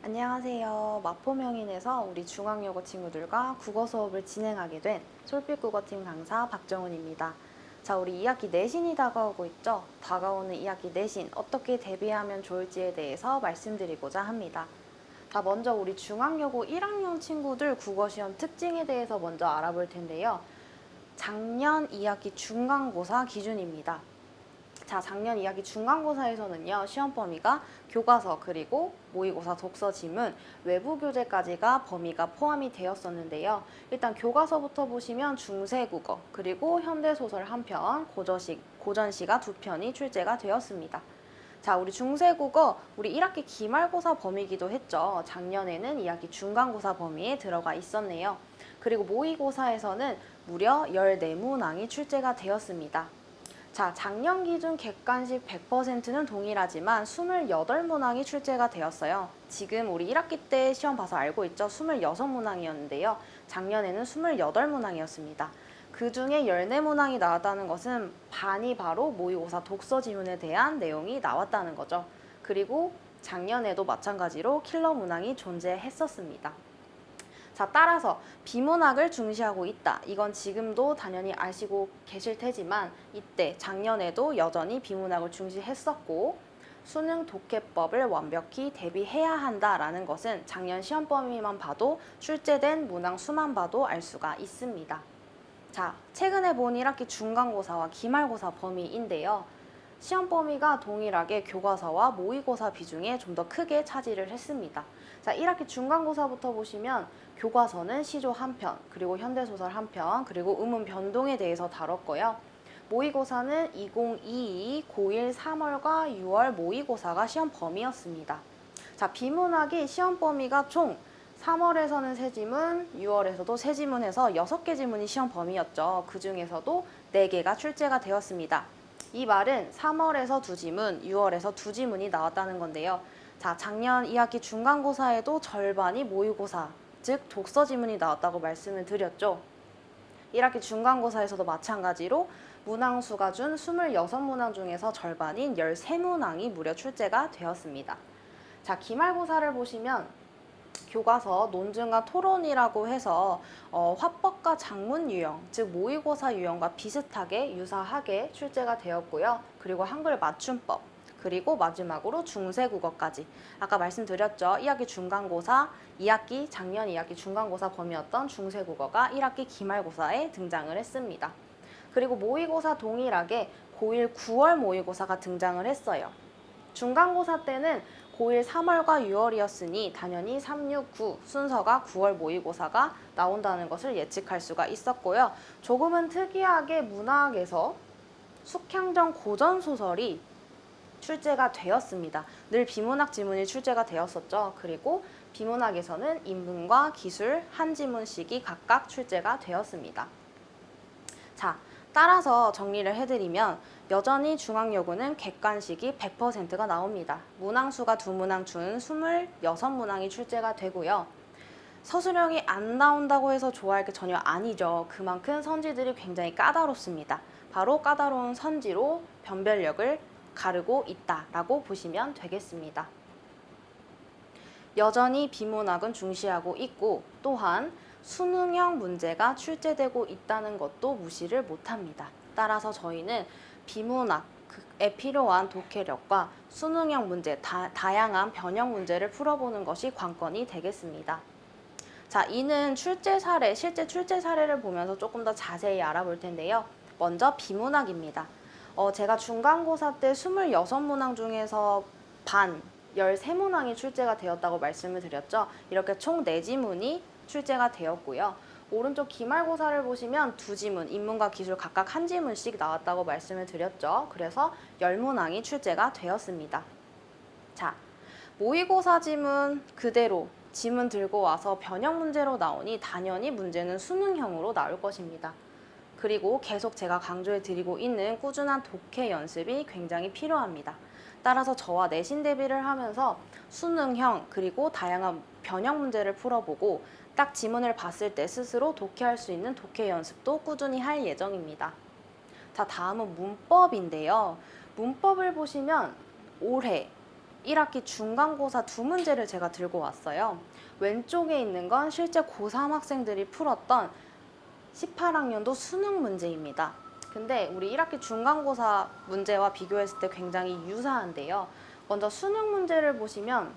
안녕하세요. 마포명인에서 우리 중앙여고 친구들과 국어 수업을 진행하게 된 솔빛국어팀 강사 박정은입니다. 자, 우리 2학기 내신이 다가오고 있죠? 다가오는 2학기 내신 어떻게 대비하면 좋을지에 대해서 말씀드리고자 합니다. 자, 먼저 우리 중앙여고 1학년 친구들 국어시험 특징에 대해서 먼저 알아볼 텐데요. 작년 2학기 중간고사 기준입니다. 자, 작년 2학기 중간고사에서는요, 시험 범위가 교과서 그리고 모의고사 독서 지문, 외부 교재까지가 범위가 포함이 되었었는데요. 일단 교과서부터 보시면 중세국어, 그리고 현대소설 한 편, 고전시가 두 편이 출제가 되었습니다. 자, 우리 중세국어, 우리 1학기 기말고사 범위이기도 했죠. 작년에는 2학기 중간고사 범위에 들어가 있었네요. 그리고 모의고사에서는 무려 14문항이 출제가 되었습니다. 자, 작년 기준 객관식 100%는 동일하지만 28문항이 출제가 되었어요. 지금 우리 1학기 때 시험 봐서 알고 있죠? 26문항이었는데요. 작년에는 28문항이었습니다. 그 중에 14문항이 나왔다는 것은 반이 바로 모의고사 독서 지문에 대한 내용이 나왔다는 거죠. 그리고 작년에도 마찬가지로 킬러 문항이 존재했었습니다. 자, 따라서 비문학을 중시하고 있다. 이건 지금도 당연히 아시고 계실 테지만 이때 작년에도 여전히 비문학을 중시했었고 수능 독해법을 완벽히 대비해야 한다라는 것은 작년 시험 범위만 봐도 출제된 문항 수만 봐도 알 수가 있습니다. 자, 최근에 본 1학기 중간고사와 기말고사 범위인데요. 시험 범위가 동일하게 교과서와 모의고사 비중에 좀 더 크게 차지를 했습니다. 자, 1학기 중간고사부터 보시면 교과서는 시조 한 편, 그리고 현대소설 한 편, 그리고 의문 변동에 대해서 다뤘고요. 모의고사는 2022 고1 3월과 6월 모의고사가 시험 범위였습니다. 자, 비문학이 시험 범위가 총 3월에서는 세 지문, 6월에서도 세 지문 해서 6개 지문이 시험 범위였죠. 그 중에서도 4개가 출제가 되었습니다. 이 말은 3월에서 두 지문, 6월에서 두 지문이 나왔다는 건데요. 자, 작년 2학기 중간고사에도 절반이 모의고사, 즉 독서 지문이 나왔다고 말씀을 드렸죠. 1학기 중간고사에서도 마찬가지로 문항수가 준 26문항 중에서 절반인 13문항이 무려 출제가 되었습니다. 자, 기말고사를 보시면 교과서 논증과 토론이라고 해서 화법과 작문 유형, 즉 모의고사 유형과 비슷하게 유사하게 출제가 되었고요. 그리고 한글 맞춤법, 그리고 마지막으로 중세국어까지. 아까 말씀드렸죠. 2학기 중간고사, 작년 2학기 중간고사 범위였던 중세국어가 1학기 기말고사에 등장을 했습니다. 그리고 모의고사 동일하게 고1 9월 모의고사가 등장을 했어요. 중간고사 때는 고1 3월과 6월이었으니 당연히 3, 6, 9 순서가 9월 모의고사가 나온다는 것을 예측할 수가 있었고요. 조금은 특이하게 문학에서 숙향정 고전소설이 출제가 되었습니다. 늘 비문학 지문이 출제가 되었었죠. 그리고 비문학에서는 인문과 기술 한 지문씩이 각각 출제가 되었습니다. 자, 따라서 정리를 해드리면 여전히 중앙여고는 객관식이 100%가 나옵니다. 문항수가 두 문항 준 26문항이 출제가 되고요. 서술형이 안 나온다고 해서 좋아할 게 전혀 아니죠. 그만큼 선지들이 굉장히 까다롭습니다. 바로 까다로운 선지로 변별력을 가르고 있다라고 보시면 되겠습니다. 여전히 비문학은 중시하고 있고 또한 수능형 문제가 출제되고 있다는 것도 무시를 못합니다. 따라서 저희는 비문학에 필요한 독해력과 수능형 문제, 다양한 변형 문제를 풀어보는 것이 관건이 되겠습니다. 자, 이는 실제 출제 사례를 보면서 조금 더 자세히 알아볼 텐데요. 먼저 비문학입니다. 제가 중간고사 때 26문항 중에서 반, 13문항이 출제가 되었다고 말씀을 드렸죠. 이렇게 총 4지문이 출제가 되었고요. 오른쪽 기말고사를 보시면 두 지문, 인문과 기술 각각 한 지문씩 나왔다고 말씀을 드렸죠. 그래서 10문항이 출제가 되었습니다. 자, 모의고사 지문 그대로 지문 들고 와서 변형 문제로 나오니 당연히 문제는 수능형으로 나올 것입니다. 그리고 계속 제가 강조해 드리고 있는 꾸준한 독해 연습이 굉장히 필요합니다. 따라서 저와 내신 대비를 하면서 수능형 그리고 다양한 변형 문제를 풀어보고 딱 지문을 봤을 때 스스로 독해할 수 있는 독해 연습도 꾸준히 할 예정입니다. 자, 다음은 문법인데요. 문법을 보시면 올해 1학기 중간고사 두 문제를 제가 들고 왔어요. 왼쪽에 있는 건 실제 고3 학생들이 풀었던 18학년도 수능 문제입니다. 근데 우리 1학기 중간고사 문제와 비교했을 때 굉장히 유사한데요. 먼저 수능 문제를 보시면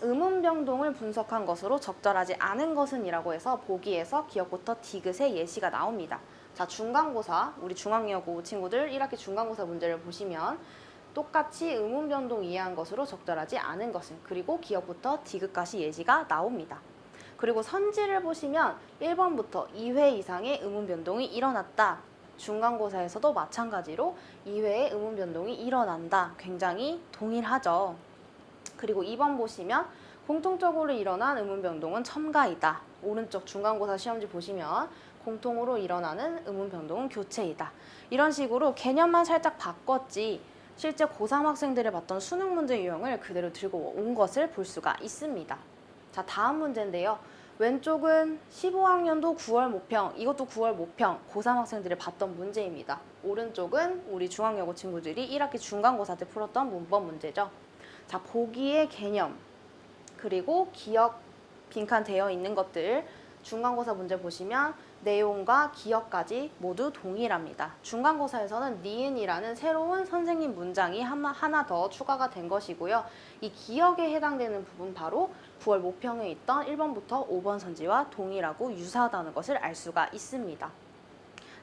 음운변동을 분석한 것으로 적절하지 않은 것은 이라고 해서 보기에서 기억부터 디귿의 예시가 나옵니다. 자, 중간고사, 우리 중앙여고 친구들 1학기 중간고사 문제를 보시면 똑같이 음운변동 이해한 것으로 적절하지 않은 것은, 그리고 기억부터 디귿가시 예시가 나옵니다. 그리고 선지를 보시면 1번부터 2회 이상의 음운변동이 일어났다. 중간고사에서도 마찬가지로 2회의 음운변동이 일어난다. 굉장히 동일하죠. 그리고 2번 보시면 공통적으로 일어난 음운변동은 첨가이다. 오른쪽 중간고사 시험지 보시면 공통으로 일어나는 음운변동은 교체이다. 이런 식으로 개념만 살짝 바꿨지 실제 고3 학생들이 봤던 수능 문제 유형을 그대로 들고 온 것을 볼 수가 있습니다. 자, 다음 문제인데요. 왼쪽은 15학년도 9월 모평, 이것도 9월 모평, 고3 학생들이 봤던 문제입니다. 오른쪽은 우리 중앙여고 친구들이 1학기 중간고사 때 풀었던 문법 문제죠. 자, 보기의 개념, 그리고 기억 빈칸 되어 있는 것들, 중간고사 문제 보시면 내용과 기억까지 모두 동일합니다. 중간고사에서는 니은이라는 새로운 선생님 문장이 하나 더 추가가 된 것이고요. 이 기억에 해당되는 부분 바로 9월 모평에 있던 1번부터 5번 선지와 동일하고 유사하다는 것을 알 수가 있습니다.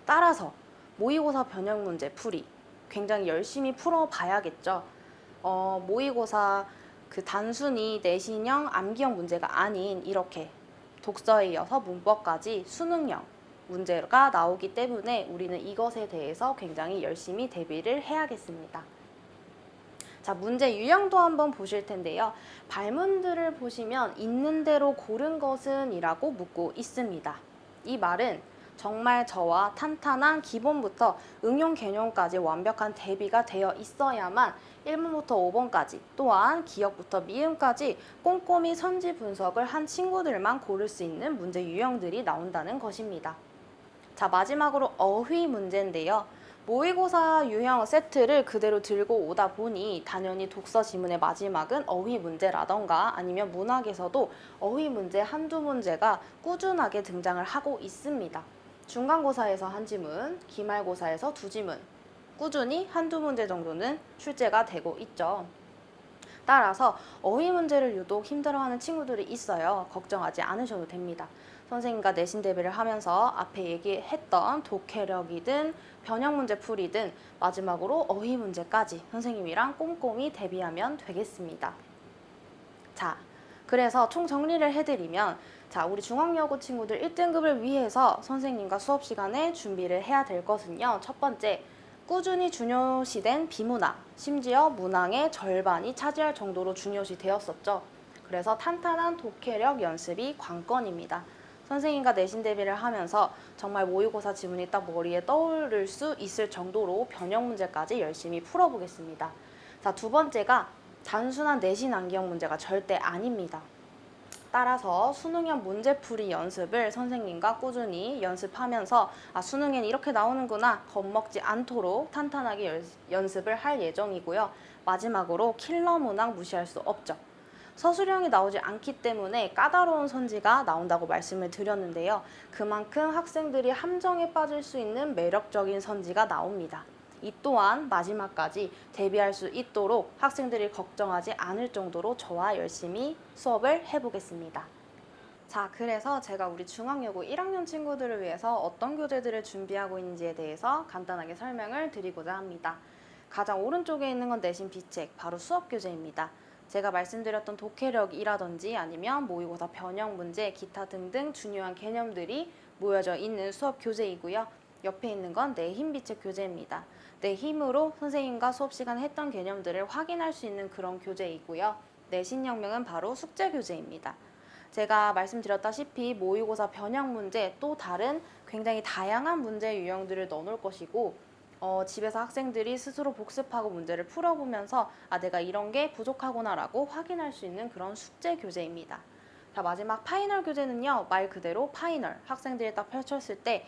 따라서 모의고사 변형 문제 풀이 굉장히 열심히 풀어봐야겠죠. 모의고사 단순히 내신형 암기형 문제가 아닌 이렇게 독서에 이어서 문법까지 수능형 문제가 나오기 때문에 우리는 이것에 대해서 굉장히 열심히 대비를 해야겠습니다. 자, 문제 유형도 한번 보실 텐데요. 발문들을 보시면 있는 대로 고른 것은 이라고 묻고 있습니다. 이 말은 정말 저와 탄탄한 기본부터 응용 개념까지 완벽한 대비가 되어 있어야만 1번부터 5번까지 또한 기억부터 미음까지 꼼꼼히 선지 분석을 한 친구들만 고를 수 있는 문제 유형들이 나온다는 것입니다. 자, 마지막으로 어휘 문제인데요. 모의고사 유형 세트를 그대로 들고 오다 보니 당연히 독서 지문의 마지막은 어휘 문제라던가 아니면 문학에서도 어휘 문제 한두 문제가 꾸준하게 등장을 하고 있습니다. 중간고사에서 한 지문, 기말고사에서 두 지문, 꾸준히 한두 문제 정도는 출제가 되고 있죠. 따라서 어휘 문제를 유독 힘들어하는 친구들이 있어요. 걱정하지 않으셔도 됩니다. 선생님과 내신 대비를 하면서 앞에 얘기했던 독해력이든 변형 문제 풀이든 마지막으로 어휘 문제까지 선생님이랑 꼼꼼히 대비하면 되겠습니다. 자, 그래서 총 정리를 해드리면 자, 우리 중앙여고 친구들 1등급을 위해서 선생님과 수업 시간에 준비를 해야 될 것은요. 첫 번째, 꾸준히 중요시된 비문학, 심지어 문항의 절반이 차지할 정도로 중요시 되었었죠. 그래서 탄탄한 독해력 연습이 관건입니다. 선생님과 내신 대비를 하면서 정말 모의고사 지문이 딱 머리에 떠오를 수 있을 정도로 변형 문제까지 열심히 풀어보겠습니다. 자, 두 번째가 단순한 내신 암기형 문제가 절대 아닙니다. 따라서 수능형 문제풀이 연습을 선생님과 꾸준히 연습하면서 수능엔 이렇게 나오는구나 겁먹지 않도록 탄탄하게 연습을 할 예정이고요. 마지막으로 킬러 문항 무시할 수 없죠. 서술형이 나오지 않기 때문에 까다로운 선지가 나온다고 말씀을 드렸는데요. 그만큼 학생들이 함정에 빠질 수 있는 매력적인 선지가 나옵니다. 이 또한 마지막까지 대비할 수 있도록 학생들이 걱정하지 않을 정도로 저와 열심히 수업을 해보겠습니다. 자, 그래서 제가 우리 중앙여고 1학년 친구들을 위해서 어떤 교재들을 준비하고 있는지에 대해서 간단하게 설명을 드리고자 합니다. 가장 오른쪽에 있는 건 내신 B책, 바로 수업 교재입니다. 제가 말씀드렸던 독해력이라든지 아니면 모의고사 변형 문제, 기타 등등 중요한 개념들이 모여져 있는 수업 교재이고요. 옆에 있는 건 내힘 B책 교재입니다. 내 힘으로 선생님과 수업 시간에 했던 개념들을 확인할 수 있는 그런 교재이고요. 내신혁명은 바로 숙제 교재입니다. 제가 말씀드렸다시피 모의고사 변형 문제 또 다른 굉장히 다양한 문제 유형들을 넣어놓을 것이고 집에서 학생들이 스스로 복습하고 문제를 풀어보면서 내가 이런 게 부족하구나 라고 확인할 수 있는 그런 숙제 교재입니다. 자, 마지막 파이널 교재는요, 말 그대로 파이널. 학생들이 딱 펼쳤을 때,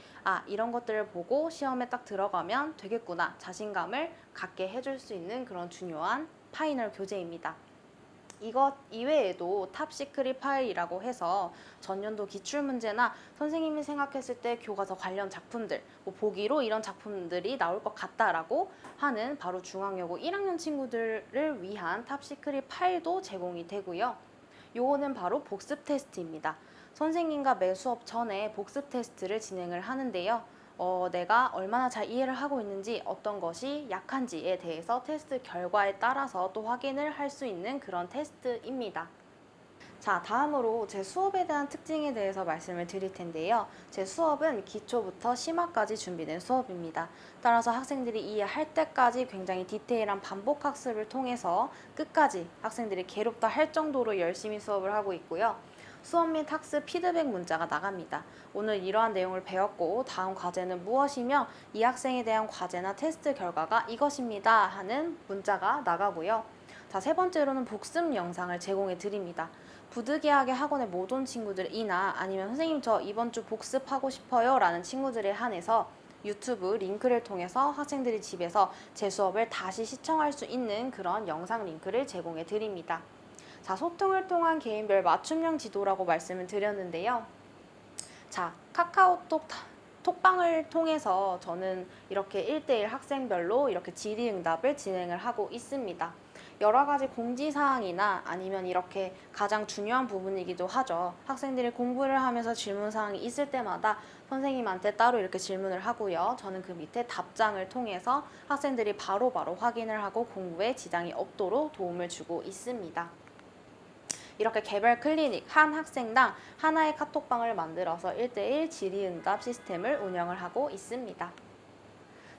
이런 것들을 보고 시험에 딱 들어가면 되겠구나. 자신감을 갖게 해줄 수 있는 그런 중요한 파이널 교재입니다. 이것 이외에도 탑시크릿 파일이라고 해서 전년도 기출문제나 선생님이 생각했을 때 교과서 관련 작품들, 뭐 보기로 이런 작품들이 나올 것 같다라고 하는 바로 중앙여고 1학년 친구들을 위한 탑시크릿 파일도 제공이 되고요. 요거는 바로 복습 테스트입니다. 선생님과 매 수업 전에 복습 테스트를 진행을 하는데요. 내가 얼마나 잘 이해를 하고 있는지, 어떤 것이 약한지에 대해서 테스트 결과에 따라서 또 확인을 할 수 있는 그런 테스트입니다. 자, 다음으로 제 수업에 대한 특징에 대해서 말씀을 드릴 텐데요. 제 수업은 기초부터 심화까지 준비된 수업입니다. 따라서 학생들이 이해할 때까지 굉장히 디테일한 반복 학습을 통해서 끝까지 학생들이 괴롭다 할 정도로 열심히 수업을 하고 있고요. 수업 및 학습 피드백 문자가 나갑니다. 오늘 이러한 내용을 배웠고 다음 과제는 무엇이며 이 학생에 대한 과제나 테스트 결과가 이것입니다 하는 문자가 나가고요. 자, 세 번째로는 복습 영상을 제공해 드립니다. 부득이하게 학원에 못 온 친구들이나 아니면 선생님 저 이번 주 복습하고 싶어요 라는 친구들에 한해서 유튜브 링크를 통해서 학생들이 집에서 제 수업을 다시 시청할 수 있는 그런 영상 링크를 제공해 드립니다. 자, 소통을 통한 개인별 맞춤형 지도라고 말씀을 드렸는데요. 자, 카카오톡 톡방을 통해서 저는 이렇게 1대1 학생별로 이렇게 질의응답을 진행을 하고 있습니다. 여러 가지 공지사항이나 아니면 이렇게 가장 중요한 부분이기도 하죠. 학생들이 공부를 하면서 질문사항이 있을 때마다 선생님한테 따로 이렇게 질문을 하고요. 저는 그 밑에 답장을 통해서 학생들이 바로바로 확인을 하고 공부에 지장이 없도록 도움을 주고 있습니다. 이렇게 개별 클리닉 한 학생당 하나의 카톡방을 만들어서 1대1 질의응답 시스템을 운영을 하고 있습니다.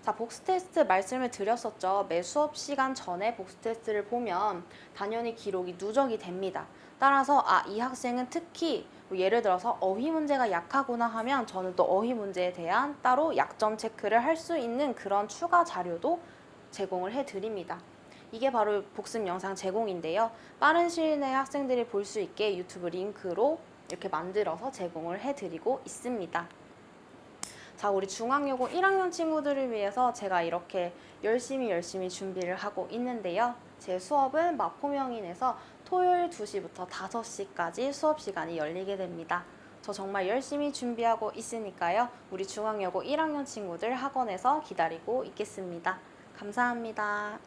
자, 복습 테스트 말씀을 드렸었죠. 매 수업 시간 전에 복습 테스트를 보면 당연히 기록이 누적이 됩니다. 따라서 이 학생은 특히 뭐 예를 들어서 어휘 문제가 약하구나 하면 저는 또 어휘 문제에 대한 따로 약점 체크를 할 수 있는 그런 추가 자료도 제공을 해드립니다. 이게 바로 복습 영상 제공인데요. 빠른 시일 내에 학생들이 볼 수 있게 유튜브 링크로 이렇게 만들어서 제공을 해드리고 있습니다. 자, 우리 중앙여고 1학년 친구들을 위해서 제가 이렇게 열심히 준비를 하고 있는데요. 제 수업은 마포명인에서 토요일 2시부터 5시까지 수업 시간이 열리게 됩니다. 저 정말 열심히 준비하고 있으니까요. 우리 중앙여고 1학년 친구들 학원에서 기다리고 있겠습니다. 감사합니다.